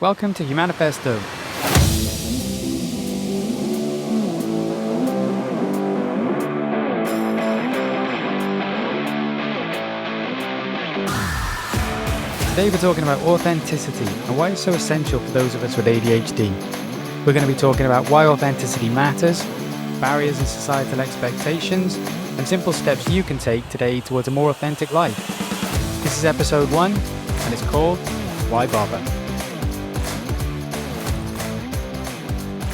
Welcome to Humanifesto. Today we're talking about authenticity and why it's so essential for those of us with ADHD. We're going to be talking about why authenticity matters, barriers and societal expectations, and simple steps you can take today towards a more authentic life. This is episode 1, and it's called Why Bother?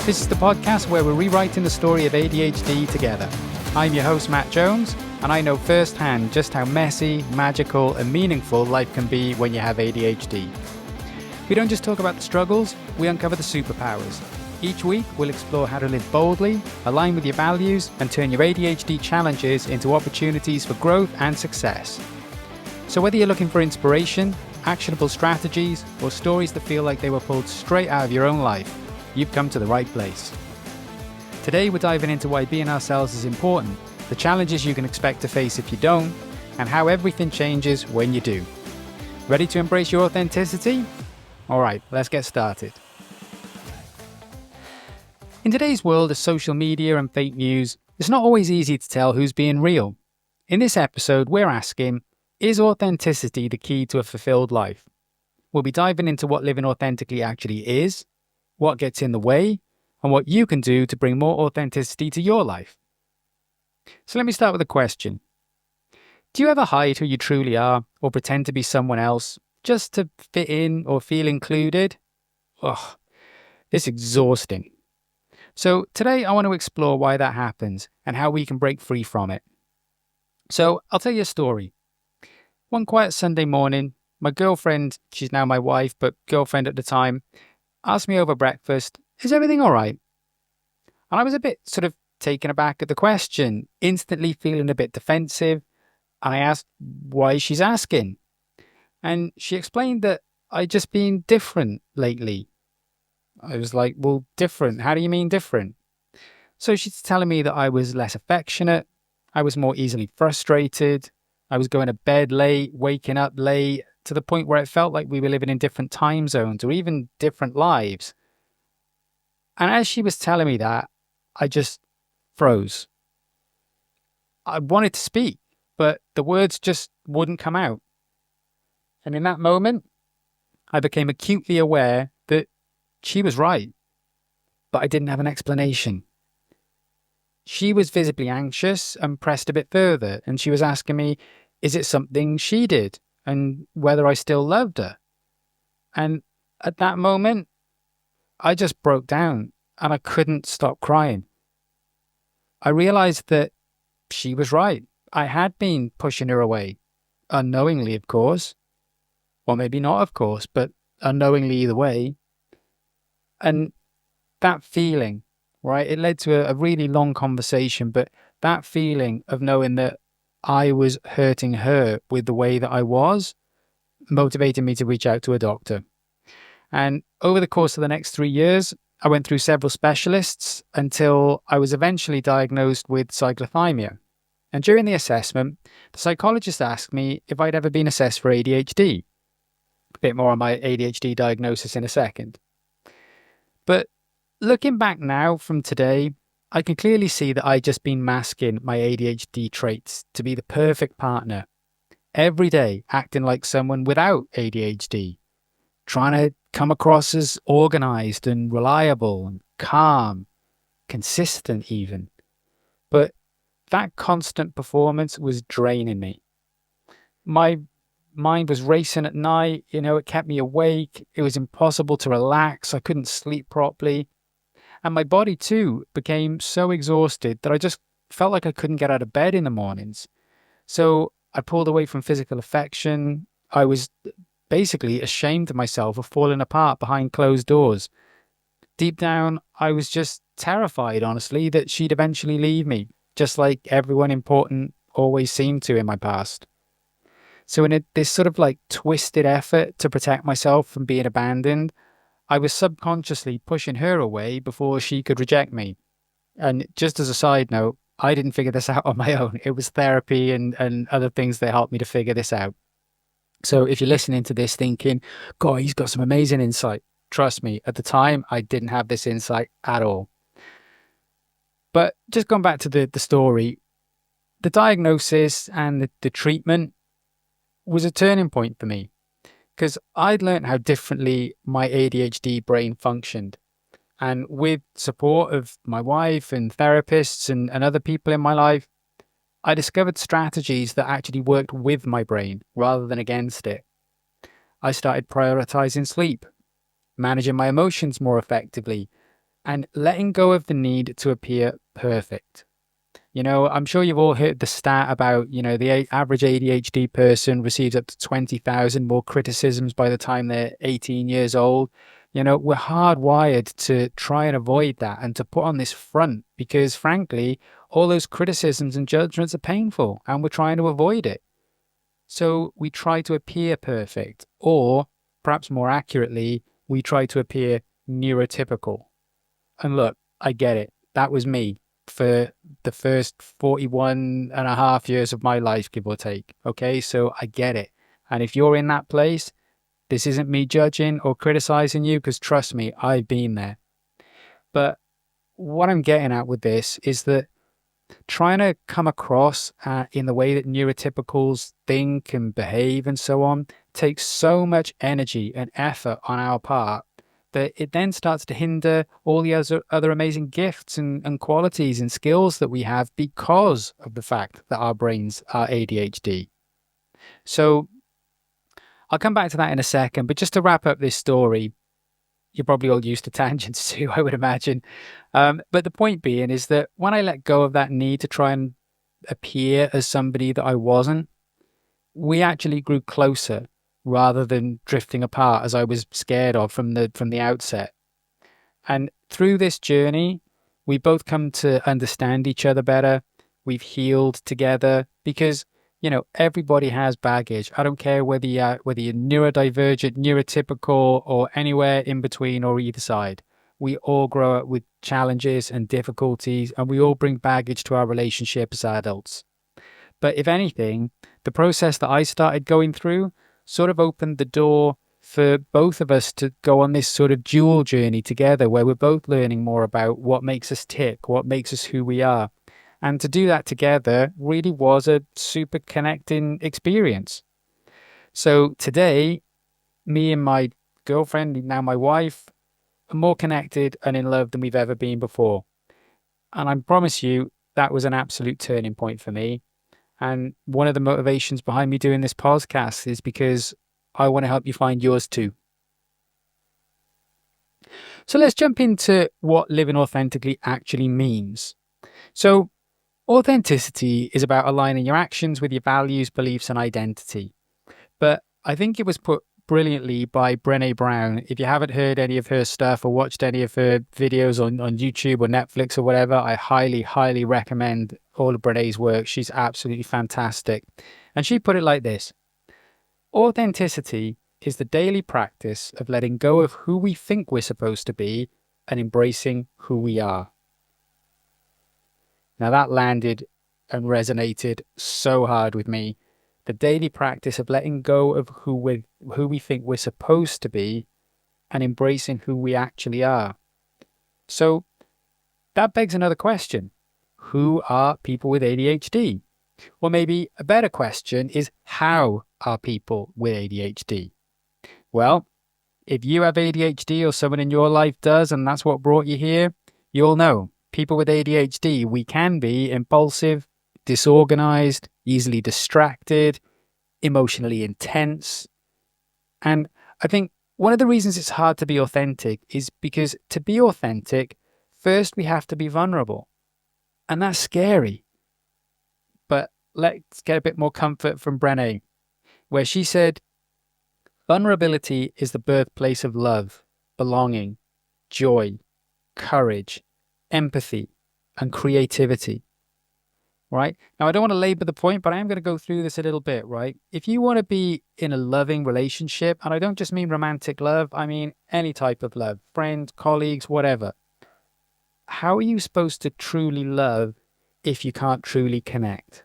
This is the podcast where we're rewriting the story of ADHD together. I'm your host, Matt Jones, and I know firsthand just how messy, magical, and meaningful life can be when you have ADHD. We don't just talk about the struggles, we uncover the superpowers. Each week, we'll explore how to live boldly, align with your values, and turn your ADHD challenges into opportunities for growth and success. So whether you're looking for inspiration, actionable strategies, or stories that feel like they were pulled straight out of your own life, you've come to the right place. Today, we're diving into why being ourselves is important, the challenges you can expect to face if you don't, and how everything changes when you do. Ready to embrace your authenticity? All right, let's get started. In today's world of social media and fake news, it's not always easy to tell who's being real. In this episode, we're asking, is authenticity the key to a fulfilled life? We'll be diving into what living authentically actually is, what gets in the way, and what you can do to bring more authenticity to your life. So let me start with a question. Do you ever hide who you truly are or pretend to be someone else just to fit in or feel included? Ugh, it's exhausting. So today I want to explore why that happens and how we can break free from it. So I'll tell you a story. One quiet Sunday morning, my girlfriend, she's now my wife, but girlfriend at the time, asked me over breakfast, is everything all right? And I was a bit sort of taken aback at the question, instantly feeling a bit defensive. And I asked why she's asking. And she explained that I'd just been different lately. I was like, well, different? How do you mean different? So she's telling me that I was less affectionate. I was more easily frustrated. I was going to bed late, waking up late, to the point where it felt like we were living in different time zones or even different lives. And as she was telling me that, I just froze. I wanted to speak, but the words just wouldn't come out. And in that moment, I became acutely aware that she was right, but I didn't have an explanation. She was visibly anxious and pressed a bit further, and she was asking me, is it something she did, and whether I still loved her? And at that moment, I just broke down, and I couldn't stop crying. I realized that she was right. I had been pushing her away, unknowingly, of course. Or maybe not, of course, but unknowingly either way. And that feeling, right, it led to a really long conversation, but that feeling of knowing that I was hurting her with the way that I was motivated me to reach out to a doctor. And over the course of the next 3 years, I went through several specialists until I was eventually diagnosed with cyclothymia. And during the assessment, the psychologist asked me if I'd ever been assessed for ADHD. A bit more on my ADHD diagnosis in a second. But looking back now from today, I can clearly see that I'd just been masking my ADHD traits to be the perfect partner. Every day acting like someone without ADHD. Trying to come across as organized and reliable and calm, consistent even. But that constant performance was draining me. My mind was racing at night, it kept me awake. It was impossible to relax. I couldn't sleep properly. And my body too became so exhausted that I just felt like I couldn't get out of bed in the mornings. So I pulled away from physical affection. I was basically ashamed of myself of falling apart behind closed doors. Deep down, I was just terrified, honestly, that she'd eventually leave me, just like everyone important always seemed to in my past. So in this sort of like twisted effort to protect myself from being abandoned, I was subconsciously pushing her away before she could reject me. And just as a side note, I didn't figure this out on my own. It was therapy and other things that helped me to figure this out. So if you're listening to this thinking, God, he's got some amazing insight, Trust me, at the time, I didn't have this insight at all. But just going back to the story, the diagnosis and the treatment was a turning point for me because I'd learned how differently my ADHD brain functioned. And with support of my wife and therapists and other people in my life, I discovered strategies that actually worked with my brain rather than against it. I started prioritizing sleep, managing my emotions more effectively, and letting go of the need to appear perfect. I'm sure you've all heard the stat about, the average ADHD person receives up to 20,000 more criticisms by the time they're 18 years old. We're hardwired to try and avoid that and to put on this front because, frankly, all those criticisms and judgments are painful and we're trying to avoid it. So we try to appear perfect, or perhaps more accurately, we try to appear neurotypical. And look, I get it. That was me for the first 41 and a half years of my life, give or take. Okay, so I get it. And if you're in that place, this isn't me judging or criticizing you, because trust me, I've been there. But what I'm getting at with this is that trying to come across in the way that neurotypicals think and behave and so on takes so much energy and effort on our part that it then starts to hinder all the other amazing gifts and qualities and skills that we have because of the fact that our brains are ADHD. So I'll come back to that in a second, but just to wrap up this story, you're probably all used to tangents too, I would imagine. But the point being is that when I let go of that need to try and appear as somebody that I wasn't, we actually grew closer rather than drifting apart as I was scared of from the outset. And through this journey, we both come to understand each other better. We've healed together because, everybody has baggage. I don't care whether you're neurodivergent, neurotypical, or anywhere in between or either side. We all grow up with challenges and difficulties, and we all bring baggage to our relationship as adults. But if anything, the process that I started going through sort of opened the door for both of us to go on this sort of dual journey together where we're both learning more about what makes us tick, what makes us who we are. And to do that together really was a super connecting experience. So today, me and my girlfriend, now my wife, are more connected and in love than we've ever been before. And I promise you, that was an absolute turning point for me. And one of the motivations behind me doing this podcast is because I want to help you find yours too. So let's jump into what living authentically actually means. So authenticity is about aligning your actions with your values, beliefs, and identity. But I think it was put brilliantly by Brené Brown. If you haven't heard any of her stuff or watched any of her videos on YouTube or Netflix or whatever, I highly, highly recommend all of Brené's work. She's absolutely fantastic. And she put it like this: authenticity is the daily practice of letting go of who we think we're supposed to be and embracing who we are. Now that landed and resonated so hard with me. The daily practice of letting go of who we think we're supposed to be and embracing who we actually are. So that begs another question. Who are people with ADHD? Or maybe a better question is, how are people with ADHD? Well, if you have ADHD or someone in your life does, and that's what brought you here, you'll know. People with ADHD, we can be impulsive, disorganized, easily distracted, emotionally intense. And I think one of the reasons it's hard to be authentic is because to be authentic, first we have to be vulnerable. And that's scary. But let's get a bit more comfort from Brené, where she said, vulnerability is the birthplace of love, belonging, joy, courage, empathy, and creativity. Right? Now, I don't want to labor the point, but I am going to go through this a little bit, right? If you want to be in a loving relationship, and I don't just mean romantic love, I mean any type of love, friends, colleagues, whatever. How are you supposed to truly love if you can't truly connect?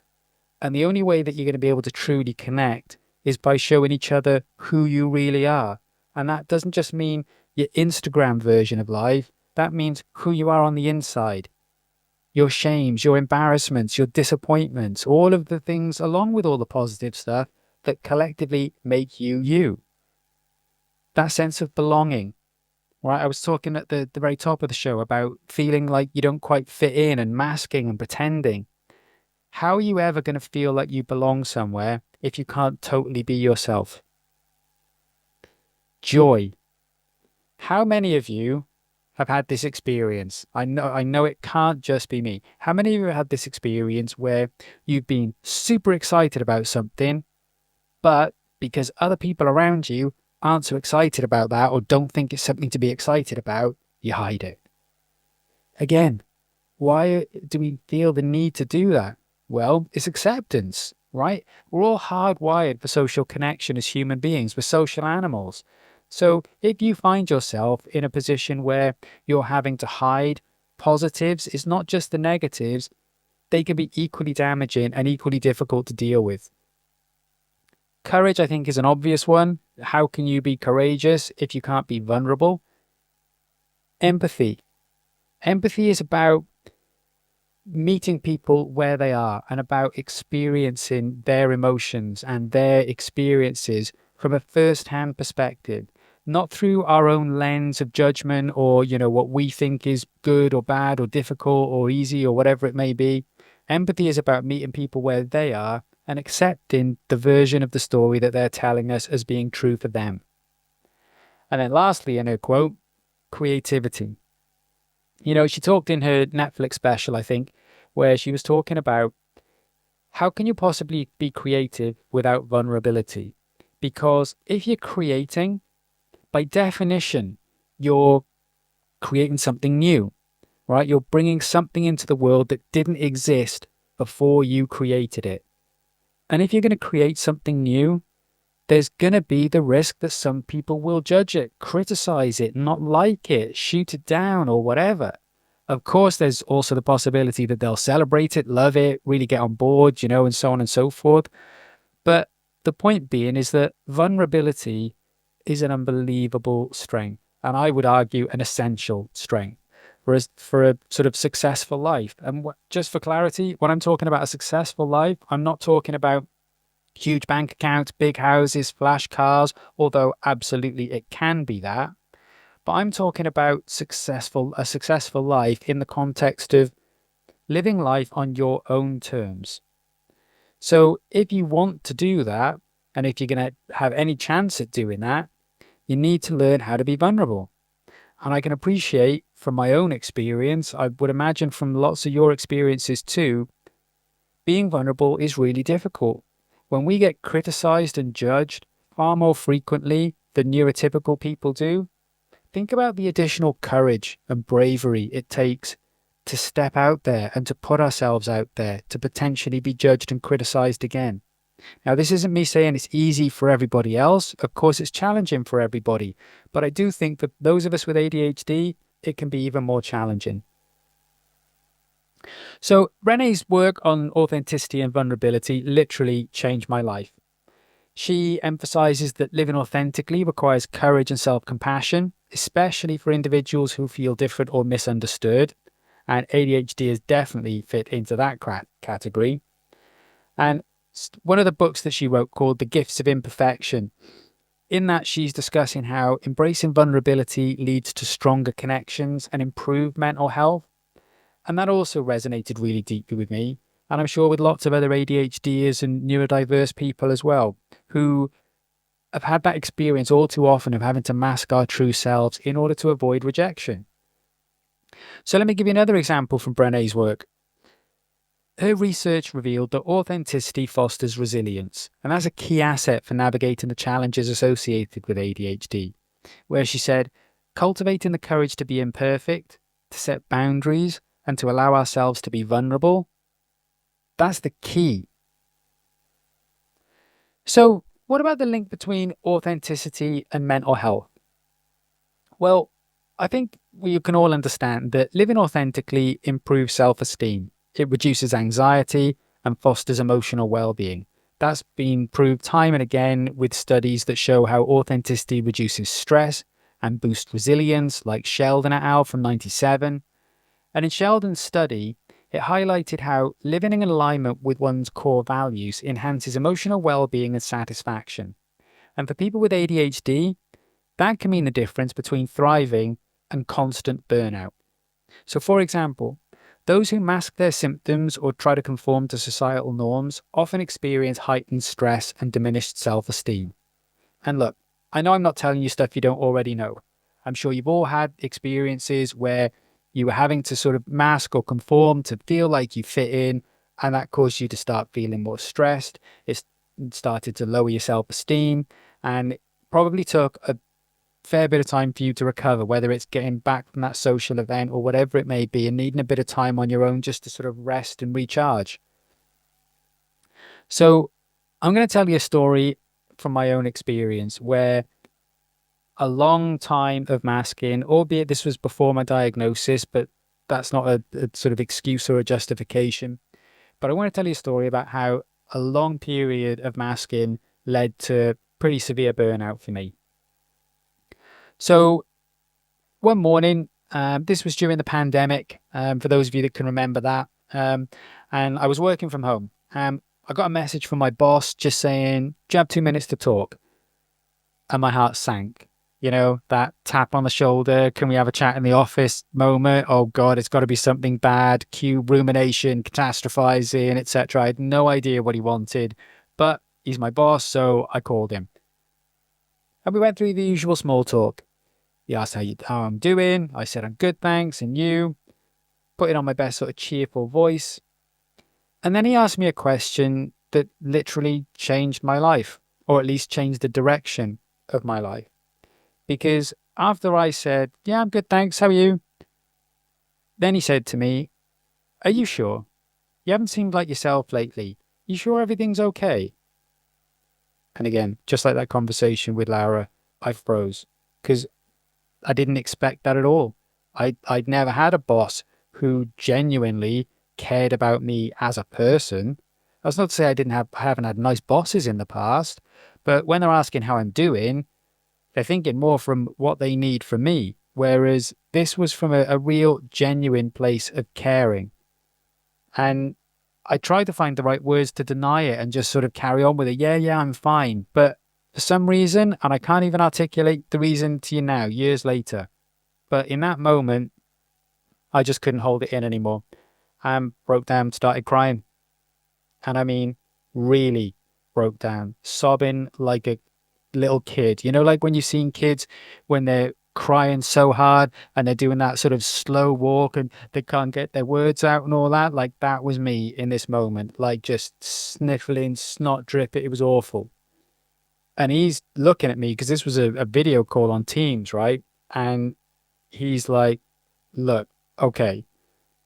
And the only way that you're going to be able to truly connect is by showing each other who you really are. And that doesn't just mean your Instagram version of life. That means who you are on the inside. Your shames, your embarrassments, your disappointments, all of the things along with all the positive stuff that collectively make you you. That sense of belonging, right? I was talking at the very top of the show about feeling like you don't quite fit in and masking and pretending. How are you ever going to feel like you belong somewhere if you can't totally be yourself? Joy. How many of you have had this experience? I know it can't just be me. How many of you have had this experience where you've been super excited about something, but because other people around you aren't so excited about that or don't think it's something to be excited about, you hide it? Again, why do we feel the need to do that? Well, it's acceptance, right? We're all hardwired for social connection as human beings. We're social animals. So if you find yourself in a position where you're having to hide positives, it's not just the negatives, they can be equally damaging and equally difficult to deal with. Courage, I think, is an obvious one. How can you be courageous if you can't be vulnerable? Empathy. Empathy is about meeting people where they are and about experiencing their emotions and their experiences from a first-hand perspective, not through our own lens of judgment or, what we think is good or bad or difficult or easy or whatever it may be. Empathy is about meeting people where they are and accepting the version of the story that they're telling us as being true for them. And then lastly, in her quote, creativity. She talked in her Netflix special, I think, where she was talking about how can you possibly be creative without vulnerability? Because if you're creating, by definition, you're creating something new, right? You're bringing something into the world that didn't exist before you created it. And if you're going to create something new, there's going to be the risk that some people will judge it, criticize it, not like it, shoot it down or whatever. Of course, there's also the possibility that they'll celebrate it, love it, really get on board, and so on and so forth. But the point being is that vulnerability is an unbelievable strength, and I would argue an essential strength for a sort of successful life. And just for clarity, when I'm talking about a successful life, I'm not talking about huge bank accounts, big houses, flash cars, although absolutely it can be that. But I'm talking about a successful life in the context of living life on your own terms. So if you want to do that, and if you're going to have any chance at doing that, you need to learn how to be vulnerable. And I can appreciate from my own experience, I would imagine from lots of your experiences too, being vulnerable is really difficult. When we get criticized and judged far more frequently than neurotypical people do, think about the additional courage and bravery it takes to step out there and to put ourselves out there to potentially be judged and criticized again. Now, this isn't me saying it's easy for everybody else. Of course, it's challenging for everybody. But I do think that those of us with ADHD, it can be even more challenging. So Brené's work on authenticity and vulnerability literally changed my life. She emphasizes that living authentically requires courage and self-compassion, especially for individuals who feel different or misunderstood. And ADHD has definitely fit into that category. And one of the books that she wrote called The Gifts of Imperfection, in that she's discussing how embracing vulnerability leads to stronger connections and improved mental health. And that also resonated really deeply with me. And I'm sure with lots of other ADHDers and neurodiverse people as well, who have had that experience all too often of having to mask our true selves in order to avoid rejection. So let me give you another example from Brené's work. Her research revealed that authenticity fosters resilience, and that's a key asset for navigating the challenges associated with ADHD, where she said, cultivating the courage to be imperfect, to set boundaries, and to allow ourselves to be vulnerable, that's the key. So what about the link between authenticity and mental health? Well, I think we can all understand that living authentically improves self-esteem. It reduces anxiety and fosters emotional well-being. That's been proved time and again with studies that show how authenticity reduces stress and boost resilience, like Sheldon et al. From 97. And in Sheldon's study, it highlighted how living in alignment with one's core values enhances emotional well-being and satisfaction. And for people with ADHD, that can mean the difference between thriving and constant burnout. So, for example, those who mask their symptoms or try to conform to societal norms often experience heightened stress and diminished self-esteem. And look, I know I'm not telling you stuff you don't already know. I'm sure you've all had experiences where you were having to sort of mask or conform to feel like you fit in, and that caused you to start feeling more stressed. It started to lower your self-esteem, and it probably took a fair bit of time for you to recover, whether it's getting back from that social event or whatever it may be, and needing a bit of time on your own just to sort of rest and recharge. So I'm going to tell you a story from my own experience where a long time of masking, albeit this was before my diagnosis, but that's not a sort of excuse or a justification. But I want to tell you a story about how a long period of masking led to pretty severe burnout for me. So one morning, this was during the pandemic, for those of you that can remember that, and I was working from home. I got a message from my boss just saying, "Do you have 2 minutes to talk?" And my heart sank. You know, that tap on the shoulder, "Can we have a chat in the office" moment? Oh God, it's got to be something bad. Cue rumination, catastrophizing, etc. I had no idea what he wanted, but he's my boss, so I called him. And we went through the usual small talk. He asked how I'm doing. I said, "I'm good, thanks. And you?" Putting on my best sort of cheerful voice. And then he asked me a question that literally changed my life, or at least changed the direction of my life. Because after I said, "Yeah, I'm good, thanks. How are you?" Then he said to me, "Are you sure? You haven't seemed like yourself lately. You sure everything's okay?" And again, just like that conversation with Laura, I froze because I didn't expect that at all. I'd never had a boss who genuinely cared about me as a person. That's not to say I haven't had nice bosses in the past, but when they're asking how I'm doing, they're thinking more from what they need from me. Whereas this was from a real, genuine place of caring. And I tried to find the right words to deny it and just sort of carry on with it. Yeah, I'm fine. But for some reason, and I can't even articulate the reason to you now, years later, but in that moment, I just couldn't hold it in anymore. I broke down, started crying. And I mean, really broke down, sobbing like a little kid. You know, like when you've seen kids when they're crying so hard and they're doing that sort of slow walk and they can't get their words out and all that. Like that was me in this moment, like just sniffling, snot dripping. It was awful. And he's looking at me because this was a video call on Teams, right? And he's like, "Look, okay,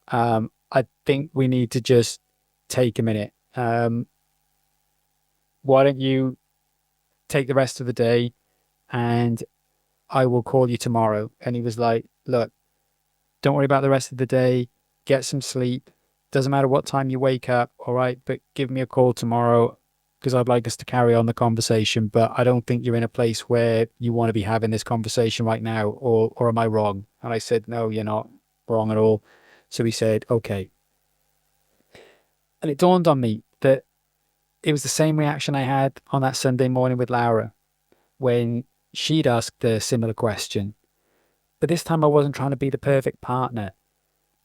I think we need to just take a minute. Why don't you take the rest of the day and I will call you tomorrow." And he was like, "Look, don't worry about the rest of the day. Get some sleep. Doesn't matter what time you wake up, all right? But give me a call tomorrow because I'd like us to carry on the conversation. But I don't think you're in a place where you want to be having this conversation right now, or am I wrong?" And I said, "No, you're not wrong at all." So he said, "Okay." And it dawned on me that it was the same reaction I had on that Sunday morning with Laura when she'd asked a similar question. But this time I wasn't trying to be the perfect partner.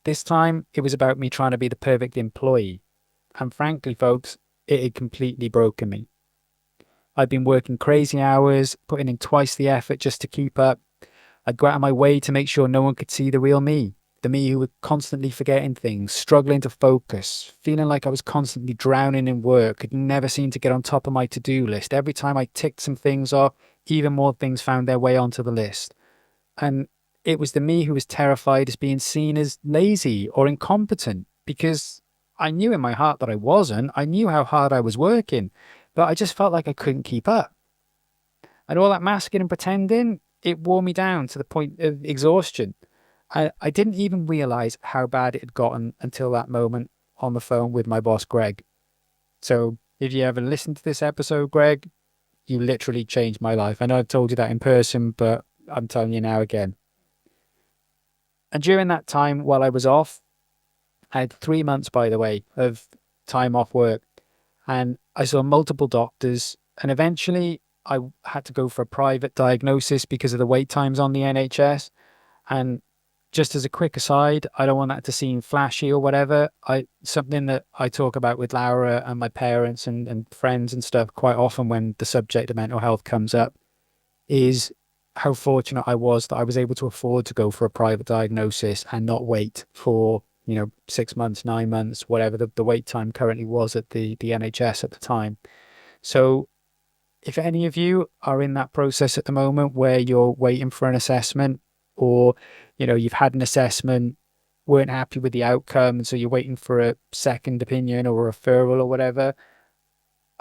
This time it was about me trying to be the perfect employee. And frankly, folks, it had completely broken me. I'd been working crazy hours, putting in twice the effort just to keep up. I'd go out of my way to make sure no one could see the real me. The me who was constantly forgetting things, struggling to focus, feeling like I was constantly drowning in work, could never seem to get on top of my to-do list. Every time I ticked some things off, even more things found their way onto the list. And it was the me who was terrified as being seen as lazy or incompetent because I knew in my heart that I wasn't. I knew how hard I was working, but I just felt like I couldn't keep up. And all that masking and pretending, it wore me down to the point of exhaustion. I didn't even realize how bad it had gotten until that moment on the phone with my boss, Greg. So if you ever listened to this episode, Greg, you literally changed my life. I know I've told you that in person, but I'm telling you now again. And during that time while I was off, I had 3 months, by the way, of time off work. And I saw multiple doctors. And eventually I had to go for a private diagnosis because of the wait times on the NHS. And just as a quick aside, I don't want that to seem flashy or whatever. Something that I talk about with Laura and my parents and friends and stuff quite often when the subject of mental health comes up is how fortunate I was that I was able to afford to go for a private diagnosis and not wait for, 6 months, 9 months, whatever the wait time currently was at the NHS at the time. So if any of you are in that process at the moment where you're waiting for an assessment, or you've had an assessment, weren't happy with the outcome, so you're waiting for a second opinion or a referral or whatever,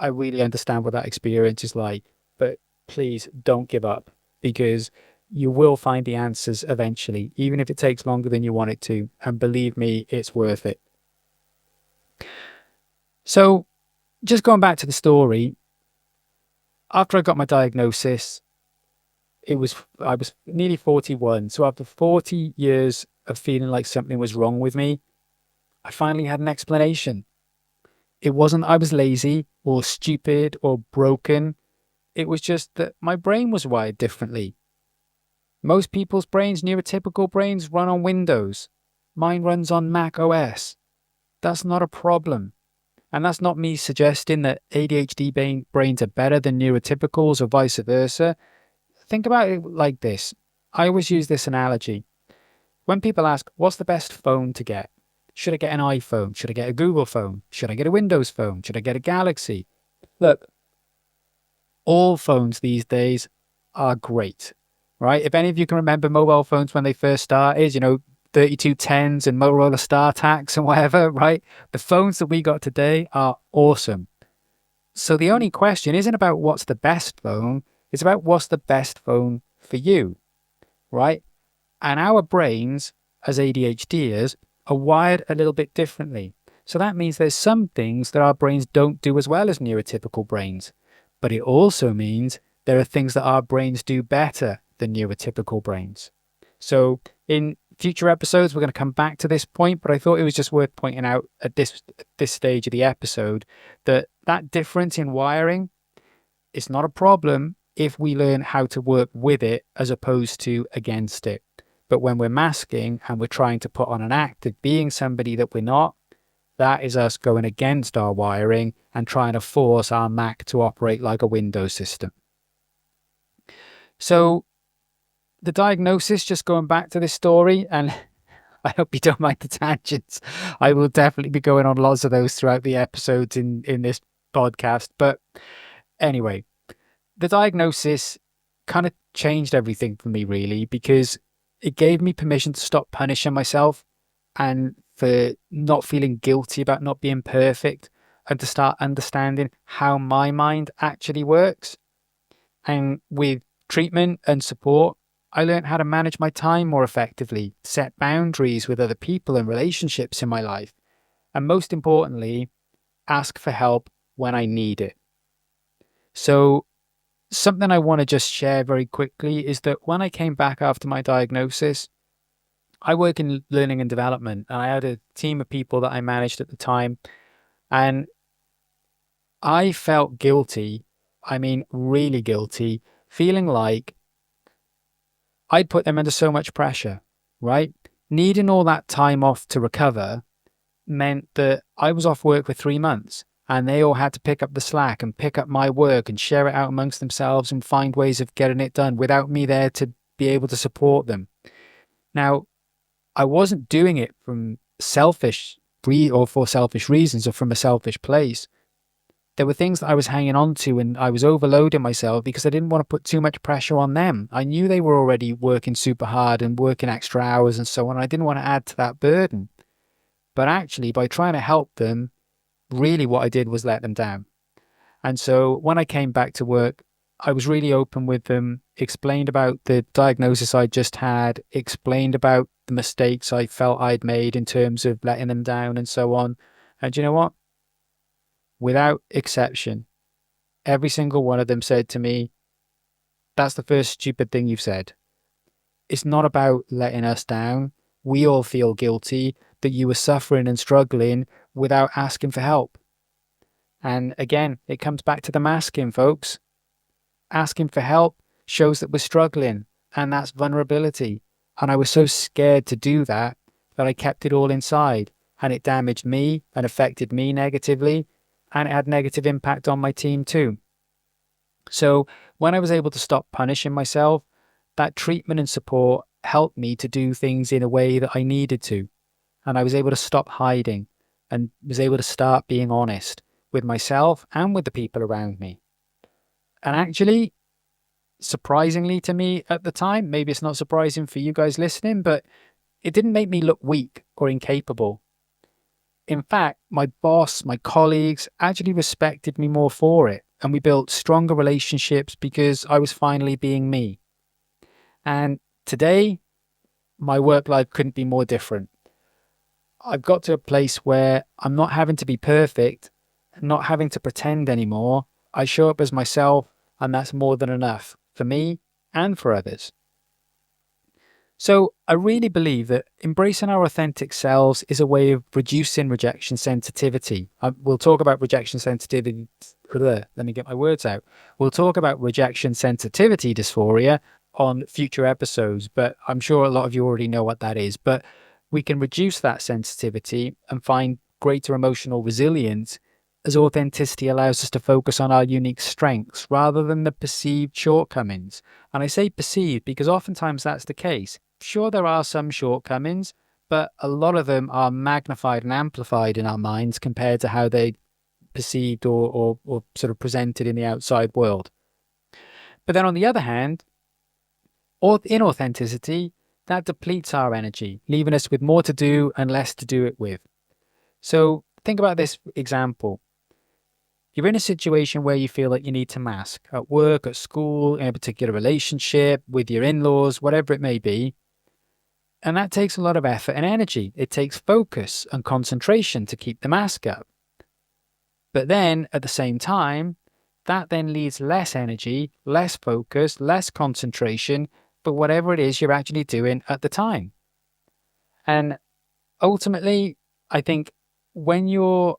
I really understand what that experience is like. But please don't give up, because you will find the answers eventually, even if it takes longer than you want it to. And believe me, it's worth it. So just going back to the story, after I got my diagnosis, I was nearly 41. So after 40 years of feeling like something was wrong with me, I finally had an explanation. It wasn't I was lazy or stupid or broken. It was just that my brain was wired differently. Most people's brains, neurotypical brains, run on Windows. Mine runs on Mac OS. That's not a problem. And that's not me suggesting that ADHD brains are better than neurotypicals or vice versa. Think about it like this. I always use this analogy. When people ask, what's the best phone to get? Should I get an iPhone? Should I get a Google phone? Should I get a Windows phone? Should I get a Galaxy? Look, all phones these days are great, right? If any of you can remember mobile phones when they first started, 3210s and Motorola StarTACs and whatever, right? The phones that we got today are awesome. So the only question isn't about what's the best phone, it's about what's the best phone for you, right? And our brains, as ADHDers, are wired a little bit differently. So that means there's some things that our brains don't do as well as neurotypical brains. But it also means there are things that our brains do better than neurotypical brains. So in future episodes, we're going to come back to this point, but I thought it was just worth pointing out at this stage of the episode that difference in wiring is not a problem if we learn how to work with it as opposed to against it. But when we're masking and we're trying to put on an act of being somebody that we're not, that is us going against our wiring and trying to force our Mac to operate like a Windows system. So the diagnosis, just going back to this story, and I hope you don't mind the tangents. I will definitely be going on lots of those throughout the episodes in this podcast. But anyway, the diagnosis kind of changed everything for me, really, because it gave me permission to stop punishing myself and for not feeling guilty about not being perfect, and to start understanding how my mind actually works. And with treatment and support, I learned how to manage my time more effectively, set boundaries with other people and relationships in my life, and most importantly, ask for help when I need it. So something I want to just share very quickly is that when I came back after my diagnosis, I work in learning and development, and I had a team of people that I managed at the time, and I felt guilty. I mean, really guilty, feeling like I'd put them under so much pressure, right? Needing all that time off to recover meant that I was off work for 3 months and they all had to pick up the slack and pick up my work and share it out amongst themselves and find ways of getting it done without me there to be able to support them. Now, I wasn't doing it from selfish or for selfish reasons or from a selfish place. There were things that I was hanging on to and I was overloading myself because I didn't want to put too much pressure on them. I knew they were already working super hard and working extra hours and so on. I didn't want to add to that burden. But actually, by trying to help them, really what I did was let them down. And so when I came back to work, I was really open with them, explained about the diagnosis I just had, explained about the mistakes I felt I'd made in terms of letting them down and so on. And you know what? Without exception, every single one of them said to me, that's the first stupid thing you've said. it's not about letting us down. We all feel guilty that you were suffering and struggling without asking for help. And again, it comes back to the masking, folks. Asking for help shows that we're struggling, and that's vulnerability. And I was so scared to do that I kept it all inside, and it damaged me and affected me negatively, and it had negative impact on my team too. So when I was able to stop punishing myself, that treatment and support helped me to do things in a way that I needed to. And I was able to stop hiding and was able to start being honest with myself and with the people around me. And actually, surprisingly to me at the time, maybe it's not surprising for you guys listening, but it didn't make me look weak or incapable. In fact, my boss, my colleagues actually respected me more for it. And we built stronger relationships because I was finally being me. And today, my work life couldn't be more different. I've got to a place where I'm not having to be perfect, not having to pretend anymore. I show up as myself, and that's more than enough for me and for others. So I really believe that embracing our authentic selves is a way of reducing rejection sensitivity. We'll talk about rejection sensitivity. Let me get my words out. We'll talk about rejection sensitivity dysphoria on future episodes, but I'm sure a lot of you already know what that is. But we can reduce that sensitivity and find greater emotional resilience as authenticity allows us to focus on our unique strengths rather than the perceived shortcomings. And I say perceived because oftentimes that's the case. Sure, there are some shortcomings, but a lot of them are magnified and amplified in our minds compared to how they perceived or sort of presented in the outside world. But then on the other hand, inauthenticity, that depletes our energy, leaving us with more to do and less to do it with. So think about this example. You're in a situation where you feel like you need to mask at work, at school, in a particular relationship, with your in-laws, whatever it may be. And that takes a lot of effort and energy. It takes focus and concentration to keep the mask up. But then at the same time, that then leaves less energy, less focus, less concentration for whatever it is you're actually doing at the time. And ultimately, I think when you're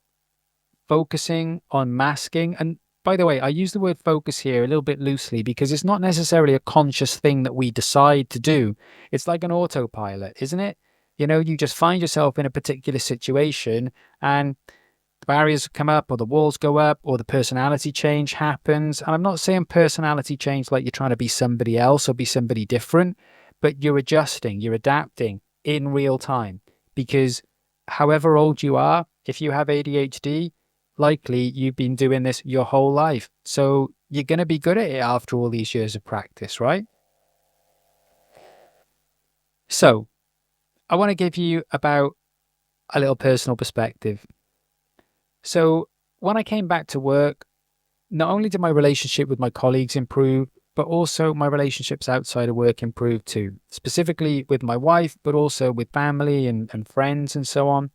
focusing on masking, and by the way, I use the word focus here a little bit loosely because it's not necessarily a conscious thing that we decide to do. It's like an autopilot, isn't it? You know, you just find yourself in a particular situation and the barriers come up or the walls go up or the personality change happens. And I'm not saying personality change like you're trying to be somebody else or be somebody different, but you're adjusting, you're adapting in real time because however old you are, if you have ADHD, likely you've been doing this your whole life. So you're going to be good at it after all these years of practice, right? So I want to give you about a little personal perspective. So when I came back to work, not only did my relationship with my colleagues improve, but also my relationships outside of work improved too, specifically with my wife, but also with family and friends and so on.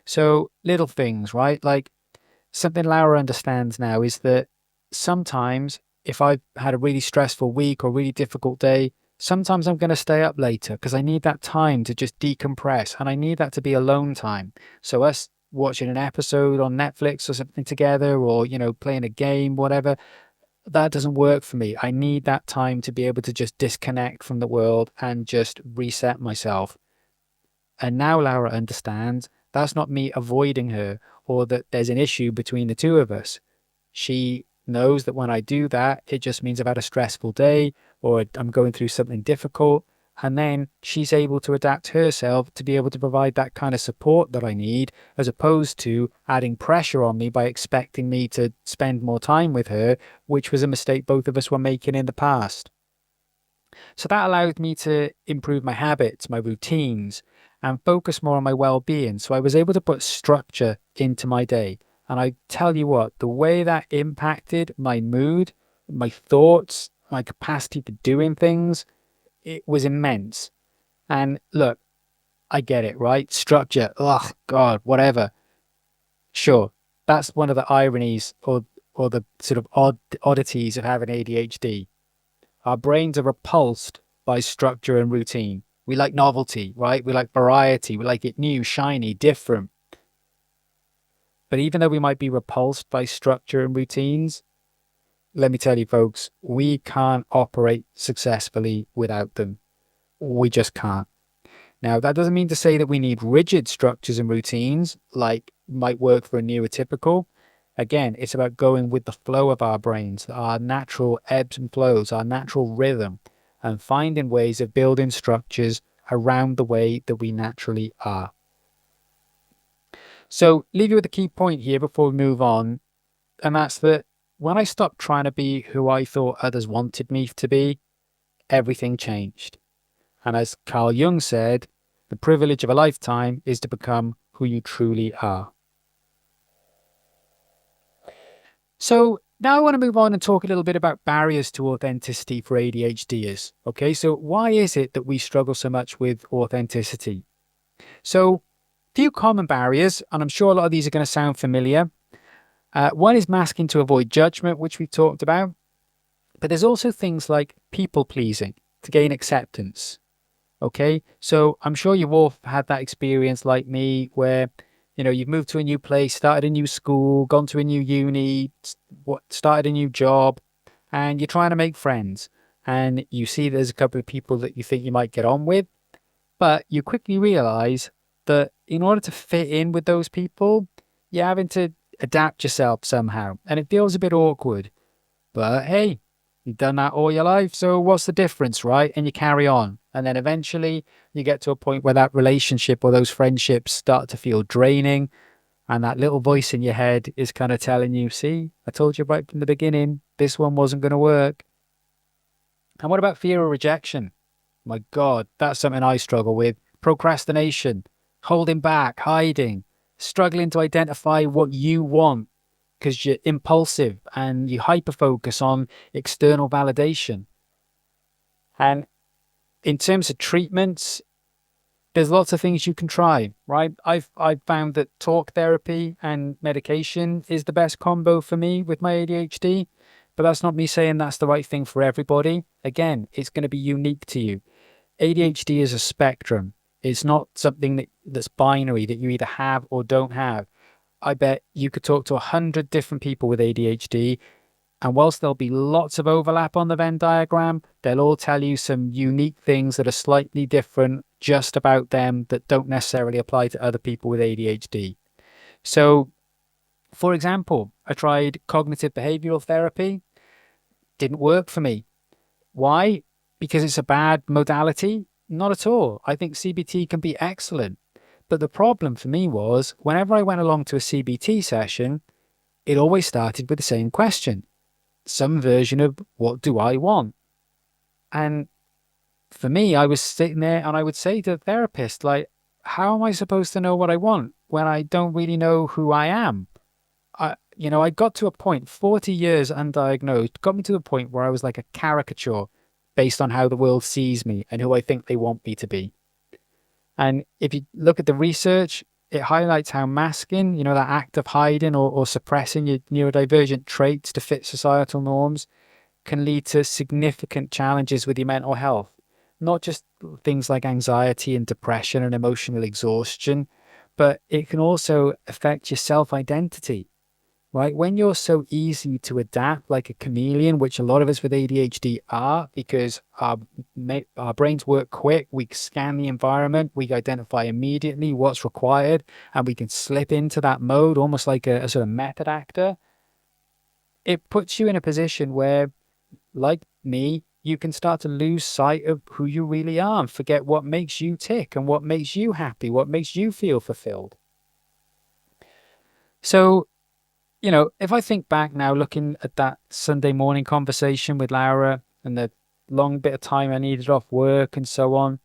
So little things, right? Like something Laura understands now is that sometimes if I've had a really stressful week or really difficult day, sometimes I'm going to stay up later because I need that time to just decompress and I need that to be alone time. So us watching an episode on Netflix or something together or, you know, playing a game, whatever, that doesn't work for me. I need that time to be able to just disconnect from the world and just reset myself. And now Laura understands that's not me avoiding her or that there's an issue between the two of us. She knows that when I do that, it just means I've had a stressful day or I'm going through something difficult. And then she's able to adapt herself to be able to provide that kind of support that I need, as opposed to adding pressure on me by expecting me to spend more time with her, which was a mistake both of us were making in the past. So that allowed me to improve my habits, my routines, and focus more on my well-being. So I was able to put structure into my day. And I tell you what, the way that impacted my mood, my thoughts, my capacity for doing things, it was immense. And look, I get it, right? Structure, oh God, whatever. Sure, that's one of the ironies or the sort of oddities of having ADHD. Our brains are repulsed by structure and routine. We like novelty, right? We like variety. We like it new, shiny, different. But even though we might be repulsed by structure and routines, let me tell you, folks, we can't operate successfully without them. We just can't. Now, that doesn't mean to say that we need rigid structures and routines like might work for a neurotypical. Again, it's about going with the flow of our brains, our natural ebbs and flows, our natural rhythm, and finding ways of building structures around the way that we naturally are. So, leave you with a key point here before we move on, and that's that when I stopped trying to be who I thought others wanted me to be, everything changed. And as Carl Jung said, the privilege of a lifetime is to become who you truly are. So now I want to move on and talk a little bit about barriers to authenticity for ADHDers. Okay, so why is it that we struggle so much with authenticity? So, few common barriers, and I'm sure a lot of these are going to sound familiar. One is masking to avoid judgment, which we've talked about. But there's also things like people pleasing to gain acceptance. Okay, so I'm sure you've all had that experience like me where, you've moved to a new place, started a new school, gone to a new uni, started a new job, and you're trying to make friends. And you see there's a couple of people that you think you might get on with, but you quickly realize that in order to fit in with those people, you're having to adapt yourself somehow. And it feels a bit awkward. But hey, you've done that all your life, so what's the difference, right? And you carry on. And then eventually you get to a point where that relationship or those friendships start to feel draining. And that little voice in your head is kind of telling you, see, I told you right from the beginning, this one wasn't going to work. And what about fear of rejection? My God, that's something I struggle with. Procrastination, holding back, hiding, struggling to identify what you want because you're impulsive and you hyper-focus on external validation. And in terms of treatments, there's lots of things you can try, right? I've found that talk therapy and medication is the best combo for me with my ADHD, but that's not me saying that's the right thing for everybody. Again, it's going to be unique to you. ADHD is a spectrum. It's not something that's binary, that you either have or don't have. I bet you could talk to 100 different people with ADHD, and whilst there'll be lots of overlap on the Venn diagram, they'll all tell you some unique things that are slightly different just about them that don't necessarily apply to other people with ADHD. So, for example, I tried cognitive behavioral therapy. Didn't work for me. Why? Because it's a bad modality? Not at all. I think CBT can be excellent. But the problem for me was whenever I went along to a CBT session, it always started with the same question. Some version of what do I want? And for me, I was sitting there and I would say to the therapist, like, how am I supposed to know what I want when I don't really know who I am? I got to a point, 40 years undiagnosed, got me to the point where I was like a caricature based on how the world sees me and who I think they want me to be. And if you look at the research, it highlights how masking, that act of hiding or suppressing your neurodivergent traits to fit societal norms can lead to significant challenges with your mental health. Not just things like anxiety and depression and emotional exhaustion, but it can also affect your self-identity. Right? When you're so easy to adapt like a chameleon, which a lot of us with ADHD are, because our brains work quick, we scan the environment, we identify immediately what's required, and we can slip into that mode almost like a sort of method actor. It puts you in a position where, like me, you can start to lose sight of who you really are and forget what makes you tick and what makes you happy, what makes you feel fulfilled. So, if I think back now, looking at that Sunday morning conversation with Laura and the long bit of time I needed off work and so on,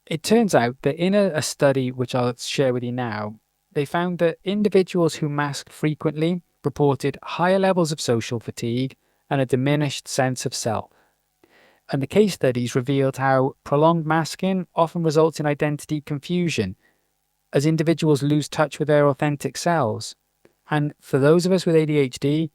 it turns out that in a study, which I'll share with you now, they found that individuals who masked frequently reported higher levels of social fatigue and a diminished sense of self. And the case studies revealed how prolonged masking often results in identity confusion as individuals lose touch with their authentic selves. And for those of us with ADHD,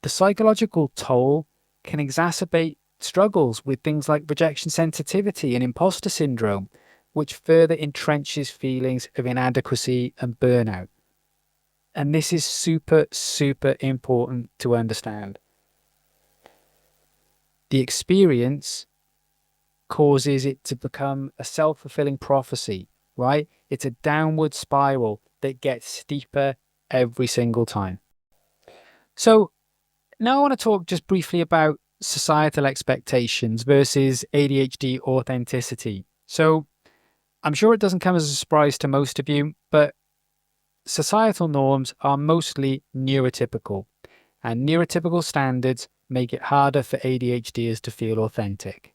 the psychological toll can exacerbate struggles with things like rejection sensitivity and imposter syndrome, which further entrenches feelings of inadequacy and burnout. And this is super, super important to understand. The experience causes it to become a self-fulfilling prophecy, right? It's a downward spiral that gets steeper every single time. So now I want to talk just briefly about societal expectations versus ADHD authenticity. So I'm sure it doesn't come as a surprise to most of you, but societal norms are mostly neurotypical, and neurotypical standards make it harder for ADHDers to feel authentic.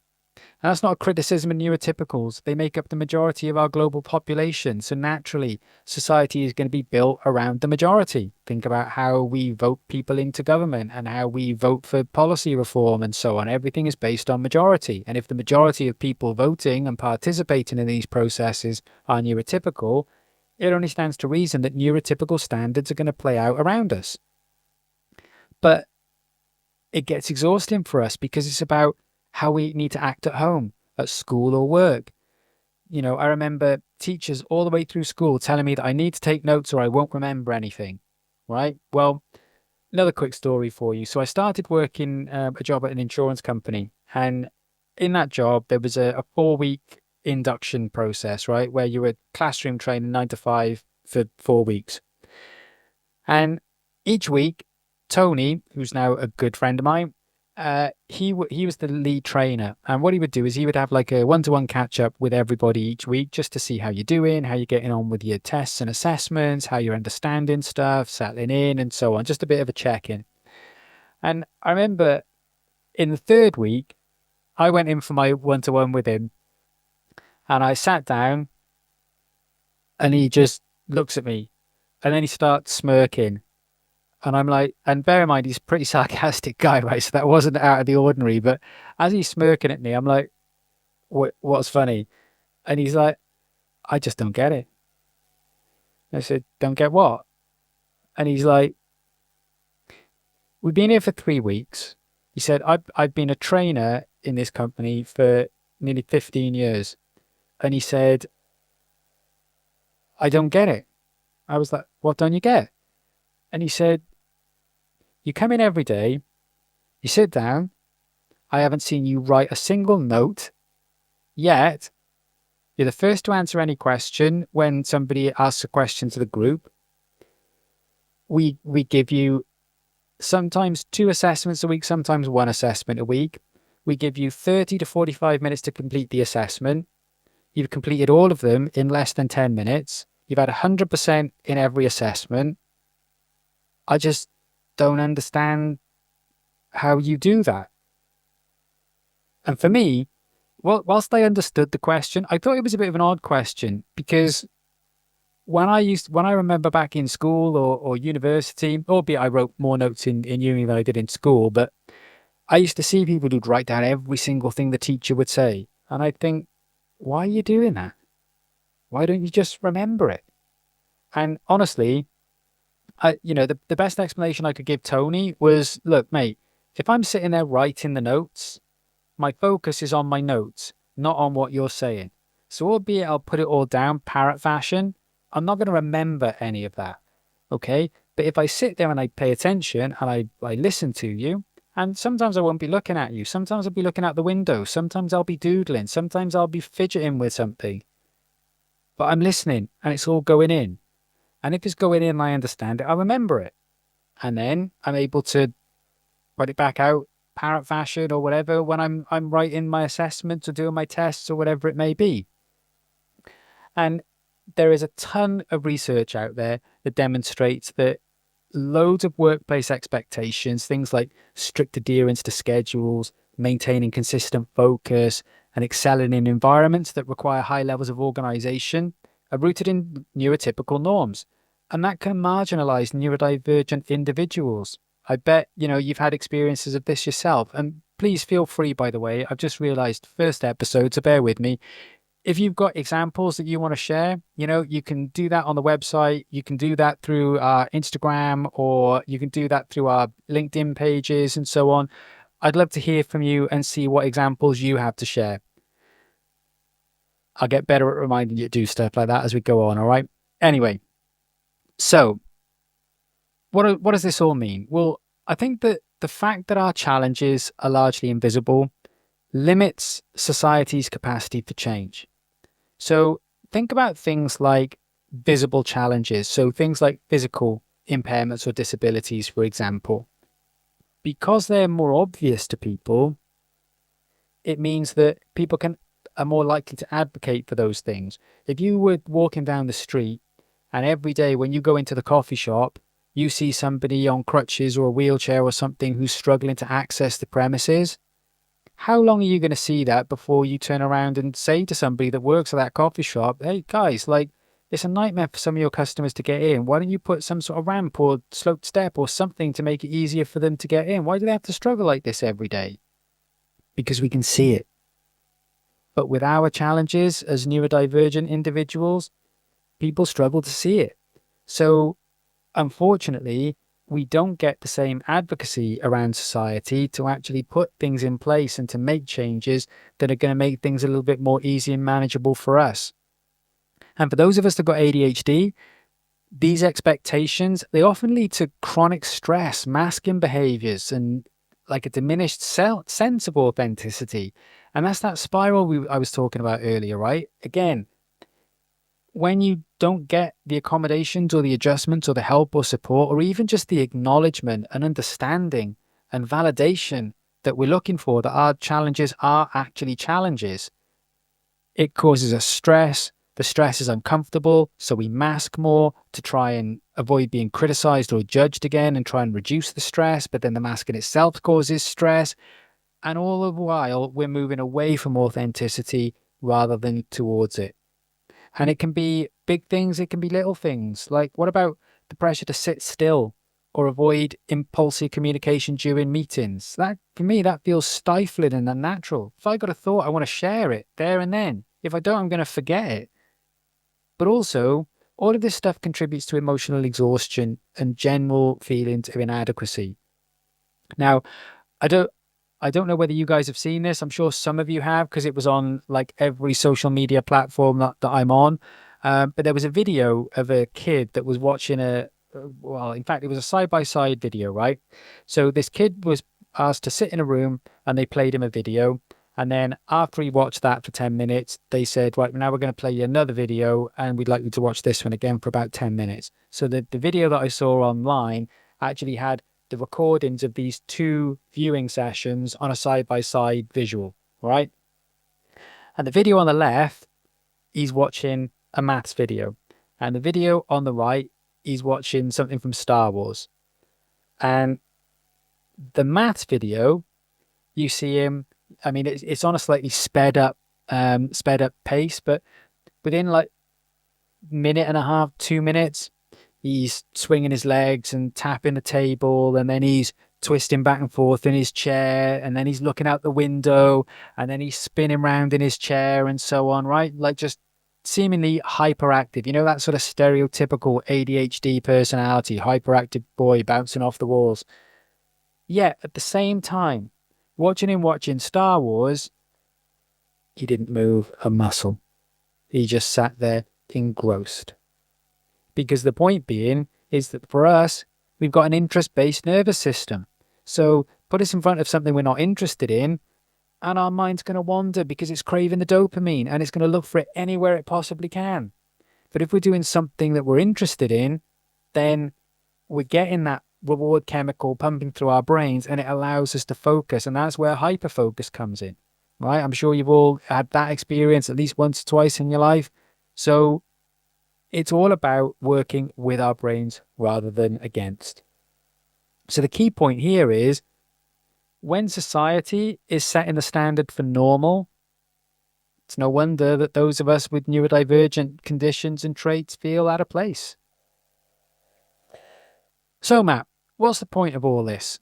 And that's not a criticism of neurotypicals. They make up the majority of our global population. So naturally, society is going to be built around the majority. Think about how we vote people into government and how we vote for policy reform and so on. Everything is based on majority. And if the majority of people voting and participating in these processes are neurotypical, it only stands to reason that neurotypical standards are going to play out around us. But it gets exhausting for us because it's about how we need to act at home, at school or work. You know, I remember teachers all the way through school telling me that I need to take notes or I won't remember anything, right? Well, another quick story for you. So I started working a job at an insurance company, and in that job, there was a 4-week induction process, right? Where you were classroom trained 9 to 5 for 4 weeks. And each week, Tony, who's now a good friend of mine, he was the lead trainer, and what he would do is he would have like a one-to-one catch-up with everybody each week just to see how you're doing, how you're getting on with your tests and assessments, how you're understanding stuff, settling in, and so on. Just a bit of a check-in. And I remember in the 3rd week, I went in for my one-to-one with him, and I sat down, and he just looks at me, and then he starts smirking. And I'm like, and bear in mind, he's a pretty sarcastic guy, right? So that wasn't out of the ordinary. But as he's smirking at me, I'm like, what's funny? And he's like, I just don't get it. I said, don't get what? And he's like, we've been here for 3 weeks. He said, I've been a trainer in this company for nearly 15 years. And he said, I don't get it. I was like, what don't you get? And he said, you come in every day, you sit down, I haven't seen you write a single note yet. You're the first to answer any question when somebody asks a question to the group. We give you sometimes 2 assessments a week, sometimes 1 assessment a week. We give you 30 to 45 minutes to complete the assessment. You've completed all of them in less than 10 minutes. You've had 100% in every assessment. I just don't understand how you do that. And for me, whilst I understood the question, I thought it was a bit of an odd question, because when I remember back in school or university, albeit I wrote more notes in uni than I did in school, but I used to see people who'd write down every single thing the teacher would say. And I'd think, why are you doing that? Why don't you just remember it? And honestly, the best explanation I could give Tony was, look, mate, if I'm sitting there writing the notes, my focus is on my notes, not on what you're saying. So albeit I'll put it all down parrot fashion, I'm not going to remember any of that. Okay? But if I sit there and I pay attention and I listen to you, and sometimes I won't be looking at you, sometimes I'll be looking out the window, sometimes I'll be doodling, sometimes I'll be fidgeting with something. But I'm listening and it's all going in. And if it's going in and I understand it, I remember it. And then I'm able to write it back out, parrot fashion or whatever, when I'm writing my assessments or doing my tests or whatever it may be. And there is a ton of research out there that demonstrates that loads of workplace expectations, things like strict adherence to schedules, maintaining consistent focus, and excelling in environments that require high levels of organization, are rooted in neurotypical norms. And that can marginalize neurodivergent individuals. I bet, you've had experiences of this yourself. And please feel free, by the way, I've just realized first episode, so bear with me. If you've got examples that you want to share, you can do that on the website. You can do that through our Instagram, or you can do that through our LinkedIn pages and so on. I'd love to hear from you and see what examples you have to share. I'll get better at reminding you to do stuff like that as we go on, all right? Anyway, so what does this all mean? Well, I think that the fact that our challenges are largely invisible limits society's capacity for change. So think about things like visible challenges. So things like physical impairments or disabilities, for example. Because they're more obvious to people, it means that people are more likely to advocate for those things. If you were walking down the street and every day when you go into the coffee shop, you see somebody on crutches or a wheelchair or something who's struggling to access the premises, how long are you going to see that before you turn around and say to somebody that works at that coffee shop, hey guys, like, it's a nightmare for some of your customers to get in. Why don't you put some sort of ramp or sloped step or something to make it easier for them to get in? Why do they have to struggle like this every day? Because we can see it. But with our challenges as neurodivergent individuals, people struggle to see it. So unfortunately, we don't get the same advocacy around society to actually put things in place and to make changes that are going to make things a little bit more easy and manageable for us. And for those of us that got ADHD, these expectations, they often lead to chronic stress, masking behaviors, and like a diminished sense of authenticity. And that's that spiral I was talking about earlier, right? Again, when you don't get the accommodations or the adjustments or the help or support, or even just the acknowledgement and understanding and validation that we're looking for, that our challenges are actually challenges, it causes us stress. The stress is uncomfortable, so we mask more to try and avoid being criticized or judged again and try and reduce the stress, but then the masking itself causes stress. And all the while, we're moving away from authenticity rather than towards it. And it can be big things, it can be little things. Like, what about the pressure to sit still or avoid impulsive communication during meetings? That, for me, that feels stifling and unnatural. If I got a thought, I want to share it there and then. If I don't, I'm going to forget it. But also, all of this stuff contributes to emotional exhaustion and general feelings of inadequacy. Now, I don't know whether you guys have seen this. I'm sure some of you have, because it was on like every social media platform that I'm on. But there was a video of a kid that was watching well, in fact, it was a side-by-side video, right? So this kid was asked to sit in a room and they played him a video. And then after he watched that for 10 minutes, they said, right, now we're going to play you another video and we'd like you to watch this one again for about 10 minutes. So the video that I saw online actually had the recordings of these two viewing sessions on a side-by-side visual, right? And the video on the left, he's watching a maths video. And the video on the right, he's watching something from Star Wars. And the maths video, you see him, I mean, it's on a slightly sped up pace, but within like minute and a half, 2 minutes, he's swinging his legs and tapping the table, and then he's twisting back and forth in his chair, and then he's looking out the window, and then he's spinning around in his chair and so on, right? Like just seemingly hyperactive, you know, that sort of stereotypical ADHD personality, hyperactive boy bouncing off the walls. Yet at the same time, watching Star Wars, he didn't move a muscle. He just sat there engrossed. Because the point being is that for us, we've got an interest-based nervous system. So put us in front of something we're not interested in, and our mind's going to wander because it's craving the dopamine and it's going to look for it anywhere it possibly can. But if we're doing something that we're interested in, then we're getting that reward chemical pumping through our brains and it allows us to focus. And that's where hyperfocus comes in, right? I'm sure you've all had that experience at least once or twice in your life. So it's all about working with our brains rather than against. So the key point here is when society is setting the standard for normal, it's no wonder that those of us with neurodivergent conditions and traits feel out of place. So Matt, what's the point of all this?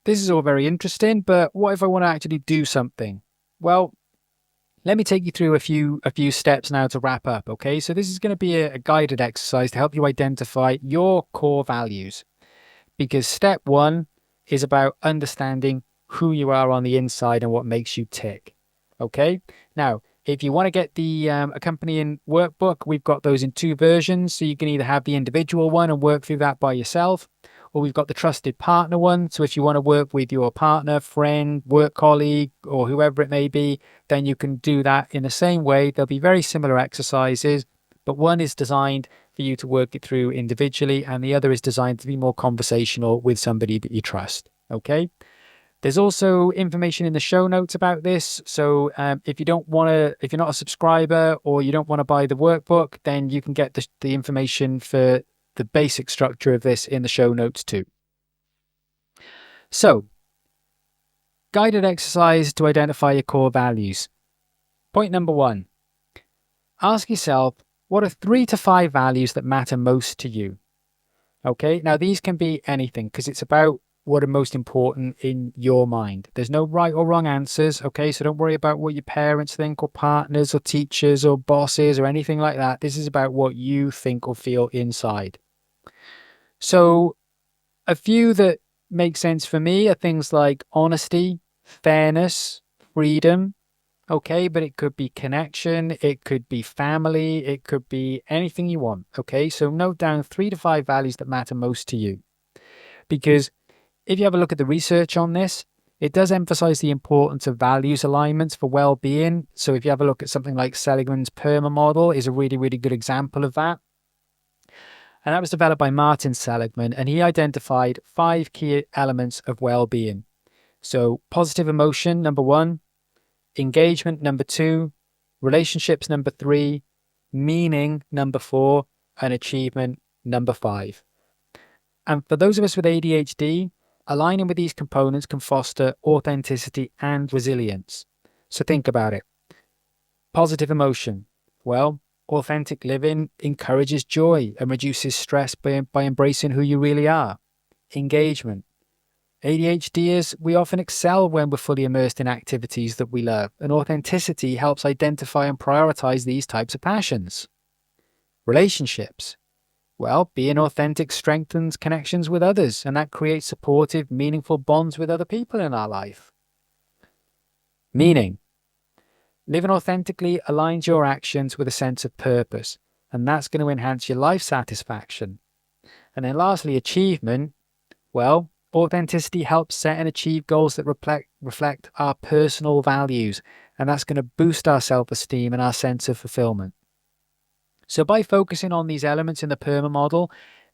This is all very interesting, but what if I want to actually do something? Well, let me take you through a few steps now to wrap up, okay? So this is going to be a guided exercise to help you identify your core values. Because step one is about understanding who you are on the inside and what makes you tick. Okay. Now, if you want to get the accompanying workbook, we've got those in 2 versions. So you can either have the individual one and work through that by yourself, or we've got the trusted partner one. So if you want to work with your partner, friend, work colleague, or whoever it may be, then you can do that in the same way. There'll be very similar exercises, but one is designed for you to work it through individually, and the other is designed to be more conversational with somebody that you trust. Okay. There's also information in the show notes about this. So if you don't want to, if you're not a subscriber or you don't want to buy the workbook, then you can get the information for the basic structure of this in the show notes too. So, guided exercise to identify your core values. Point number 1. Ask yourself, what are 3 to 5 values that matter most to you? Okay, now these can be anything because it's about what are most important in your mind. There's no right or wrong answers, okay? So don't worry about what your parents think or partners or teachers or bosses or anything like that. This is about what you think or feel inside. So a few that make sense for me are things like honesty, fairness, freedom, okay? But it could be connection, it could be family, it could be anything you want, okay? So note down 3 to 5 values that matter most to you. Because if you have a look at the research on this, it does emphasize the importance of values alignments for well-being. So if you have a look at something like Seligman's PERMA model is a really, really good example of that. And that was developed by Martin Seligman, and he identified 5 key elements of well-being. So positive emotion, number 1, engagement, number 2, relationships, number 3, meaning, number 4, and achievement, number 5. And for those of us with ADHD, aligning with these components can foster authenticity and resilience. So think about it. Positive emotion. Well, authentic living encourages joy and reduces stress by embracing who you really are. Engagement. ADHDers, we often excel when we're fully immersed in activities that we love, and authenticity helps identify and prioritize these types of passions. Relationships. Well, being authentic strengthens connections with others, and that creates supportive, meaningful bonds with other people in our life. Meaning. Living authentically aligns your actions with a sense of purpose, and that's going to enhance your life satisfaction. And then lastly, achievement. Well, authenticity helps set and achieve goals that reflect our personal values, and that's going to boost our self-esteem and our sense of fulfillment. So by focusing on these elements in the PERMA model,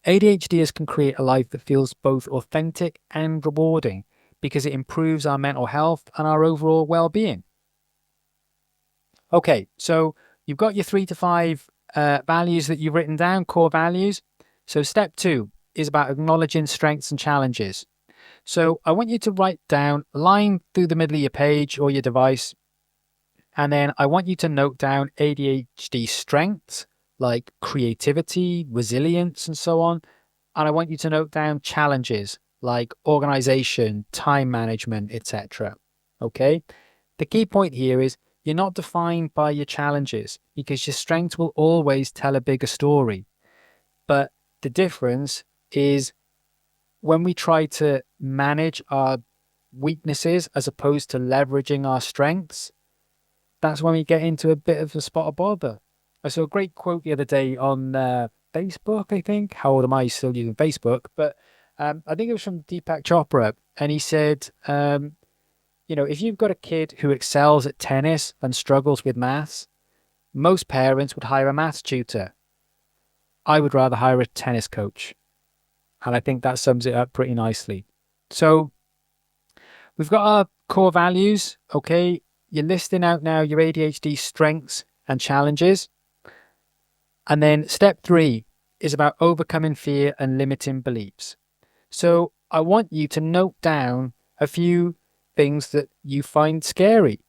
ADHDers can create a life that feels both authentic and rewarding because it improves our mental health and our overall well-being. Okay, so you've got your 3 to 5 values that you've written down, core values. So step 2 is about acknowledging strengths and challenges. So I want you to write down a line through the middle of your page or your device, and then I want you to note down ADHD strengths, like creativity, resilience, and so on. And I want you to note down challenges like organization, time management, etc. Okay? The key point here is you're not defined by your challenges because your strengths will always tell a bigger story. But the difference is when we try to manage our weaknesses as opposed to leveraging our strengths, that's when we get into a bit of a spot of bother. I saw a great quote the other day on Facebook, I think. How old am I still using Facebook? But I think it was from Deepak Chopra. And he said, if you've got a kid who excels at tennis and struggles with maths, most parents would hire a maths tutor. I would rather hire a tennis coach. And I think that sums it up pretty nicely. So we've got our core values, okay? You're listing out now your ADHD strengths and challenges. And then step 3 is about overcoming fear and limiting beliefs. So I want you to note down a few things that you find scary.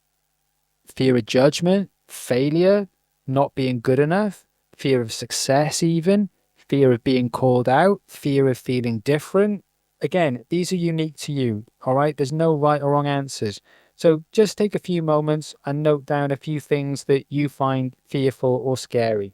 Fear of judgment, failure, not being good enough, fear of success even, fear of being called out, fear of feeling different. Again, these are unique to you, all right? There's no right or wrong answers. So just take a few moments and note down a few things that you find fearful or scary.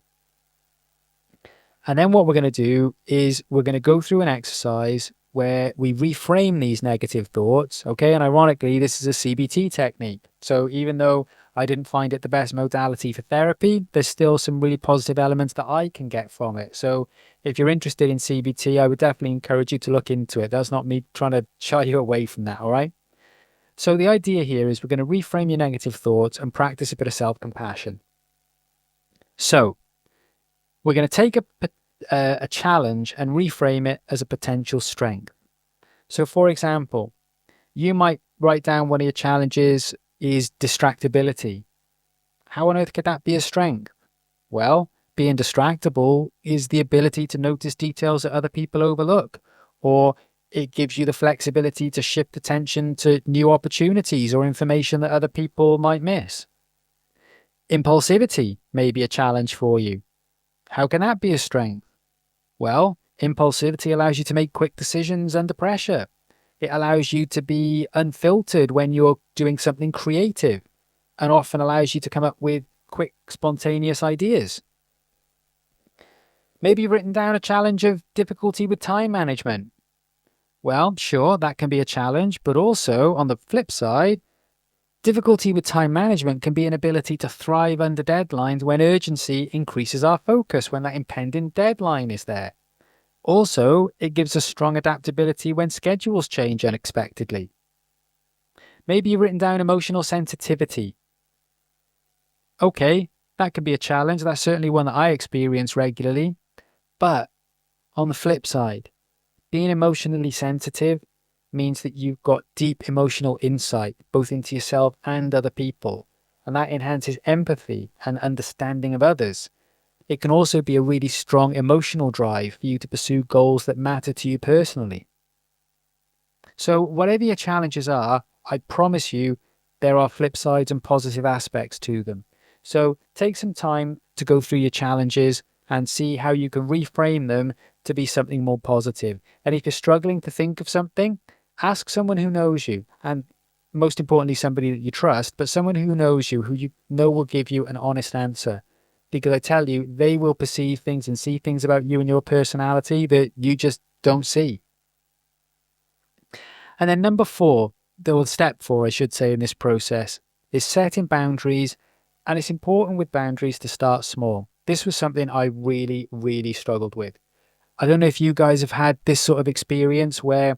And then what we're going to do is we're going to go through an exercise where we reframe these negative thoughts, okay? And ironically, this is a CBT technique. So even though I didn't find it the best modality for therapy, there's still some really positive elements that I can get from it. So if you're interested in CBT, I would definitely encourage you to look into it. That's not me trying to shy you away from that, all right? So the idea here is we're going to reframe your negative thoughts and practice a bit of self-compassion. So we're going to take a challenge and reframe it as a potential strength. So for example, you might write down one of your challenges is distractibility. How on earth could that be a strength? Well, being distractible is the ability to notice details that other people overlook, or it gives you the flexibility to shift attention to new opportunities or information that other people might miss. Impulsivity may be a challenge for you. How can that be a strength? Well, impulsivity allows you to make quick decisions under pressure. It allows you to be unfiltered when you're doing something creative, and often allows you to come up with quick, spontaneous ideas. Maybe you've written down a challenge of difficulty with time management. Well, sure, that can be a challenge, but also, on the flip side, difficulty with time management can be an ability to thrive under deadlines when urgency increases our focus, when that impending deadline is there. Also, it gives us strong adaptability when schedules change unexpectedly. Maybe you've written down emotional sensitivity. Okay, that could be a challenge. That's certainly one that I experience regularly. But on the flip side, being emotionally sensitive means that you've got deep emotional insight, both into yourself and other people. And that enhances empathy and understanding of others. It can also be a really strong emotional drive for you to pursue goals that matter to you personally. So whatever your challenges are, I promise you there are flip sides and positive aspects to them. So take some time to go through your challenges and see how you can reframe them to be something more positive. And if you're struggling to think of something, ask someone who knows you, and most importantly, somebody that you trust, but someone who knows you, who you know will give you an honest answer. Because I tell you, they will perceive things and see things about you and your personality that you just don't see. And then step 4, I should say, in this process is setting boundaries. And it's important with boundaries to start small. This was something I really, really struggled with. I don't know if you guys have had this sort of experience where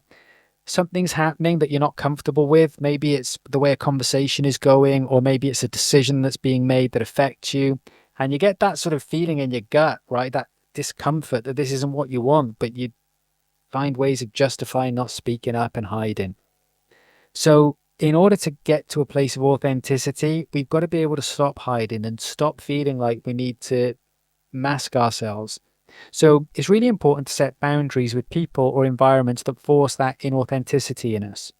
something's happening that you're not comfortable with. Maybe it's the way a conversation is going, or maybe it's a decision that's being made that affects you. And you get that sort of feeling in your gut, right? That discomfort that this isn't what you want, but you find ways of justifying not speaking up and hiding. So in order to get to a place of authenticity, we've got to be able to stop hiding and stop feeling like we need to mask ourselves. So it's really important to set boundaries with people or environments that force that inauthenticity in us.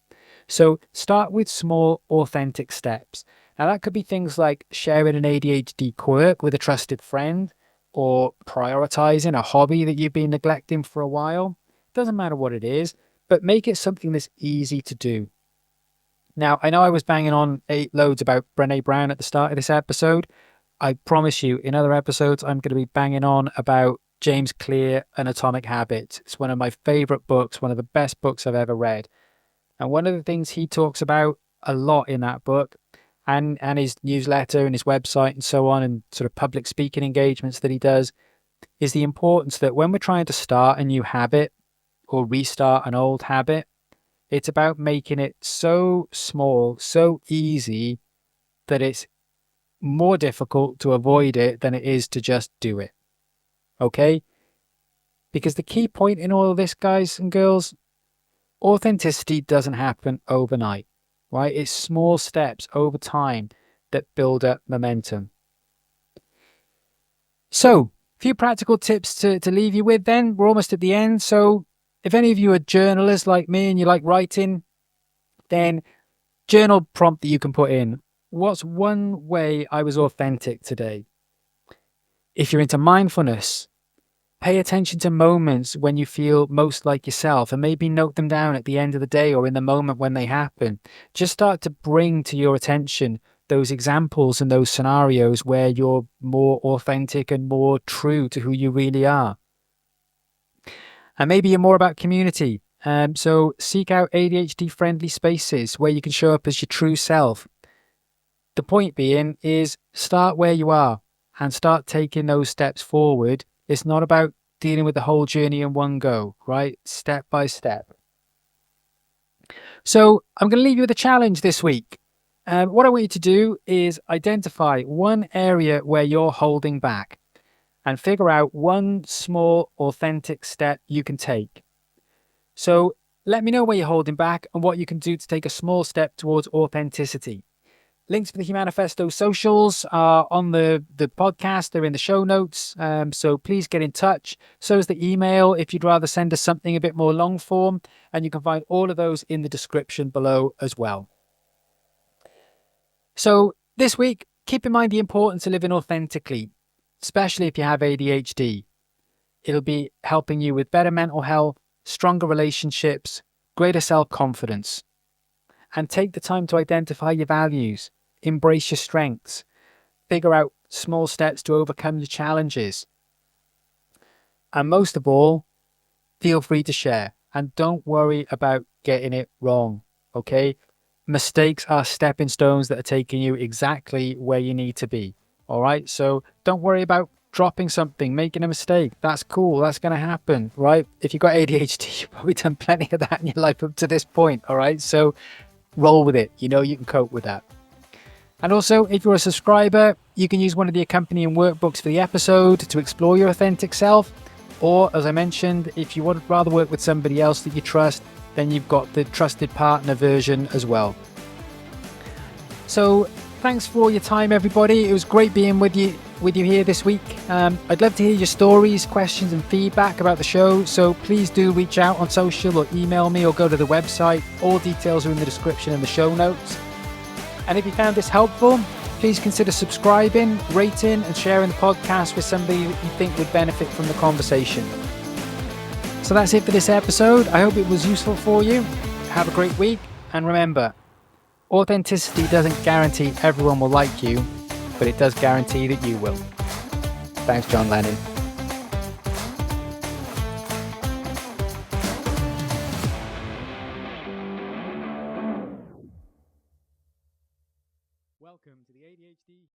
So start with small, authentic steps. Now that could be things like sharing an ADHD quirk with a trusted friend, or prioritizing a hobby that you've been neglecting for a while. Doesn't matter what it is, but make it something that's easy to do. Now, I know I was banging on loads about Brené Brown at the start of this episode. I promise you, in other episodes, I'm going to be banging on about James Clear and Atomic Habits. It's one of my favorite books, one of the best books I've ever read. And one of the things he talks about a lot in that book, and his newsletter and his website and so on, and sort of public speaking engagements that he does, is the importance that when we're trying to start a new habit or restart an old habit, it's about making it so small, so easy, that it's more difficult to avoid it than it is to just do it. Okay? Because the key point in all of this, guys and girls, authenticity doesn't happen overnight, right? It's small steps over time that build up momentum. So, a few practical tips to leave you with then. We're almost at the end. So, if any of you are journalists like me and you like writing, then journal prompt that you can put in. What's one way I was authentic today? If you're into mindfulness, pay attention to moments when you feel most like yourself, and maybe note them down at the end of the day or in the moment when they happen. Just start to bring to your attention those examples and those scenarios where you're more authentic and more true to who you really are. And maybe you're more about community. So seek out ADHD-friendly spaces where you can show up as your true self. The point being is start where you are and start taking those steps forward. It's not about dealing with the whole journey in one go, right? Step by step. So I'm going to leave you with a challenge this week. What I want you to do is identify one area where you're holding back and figure out one small, authentic step you can take. So let me know where you're holding back and what you can do to take a small step towards authenticity. Links for the Humanifesto socials are on the podcast. They're in the show notes. So please get in touch. So is the email if you'd rather send us something a bit more long form. And you can find all of those in the description below as well. So this week, keep in mind the importance of living authentically, especially if you have ADHD. It'll be helping you with better mental health, stronger relationships, greater self-confidence. And take the time to identify your values, embrace your strengths, figure out small steps to overcome your challenges. And most of all, feel free to share and don't worry about getting it wrong, okay? Mistakes are stepping stones that are taking you exactly where you need to be, all right? So don't worry about dropping something, making a mistake. That's cool. That's going to happen, right? If you've got ADHD, you've probably done plenty of that in your life up to this point, all right? So roll with it. You know you can cope with that. And also, if you're a subscriber, you can use one of the accompanying workbooks for the episode to explore your authentic self. Or, as I mentioned, if you would rather work with somebody else that you trust, then you've got the trusted partner version as well. So, thanks for your time, everybody. It was great being with you here this week. I'd love to hear your stories, questions, and feedback about the show. So please do reach out on social or email me or go to the website. All details are in the description and the show notes. And if you found this helpful, please consider subscribing, rating, and sharing the podcast with somebody that you think would benefit from the conversation. So that's it for this episode. I hope it was useful for you. Have a great week. And remember, authenticity doesn't guarantee everyone will like you, but it does guarantee that you will. Thanks, John Lennon. Welcome to the ADHD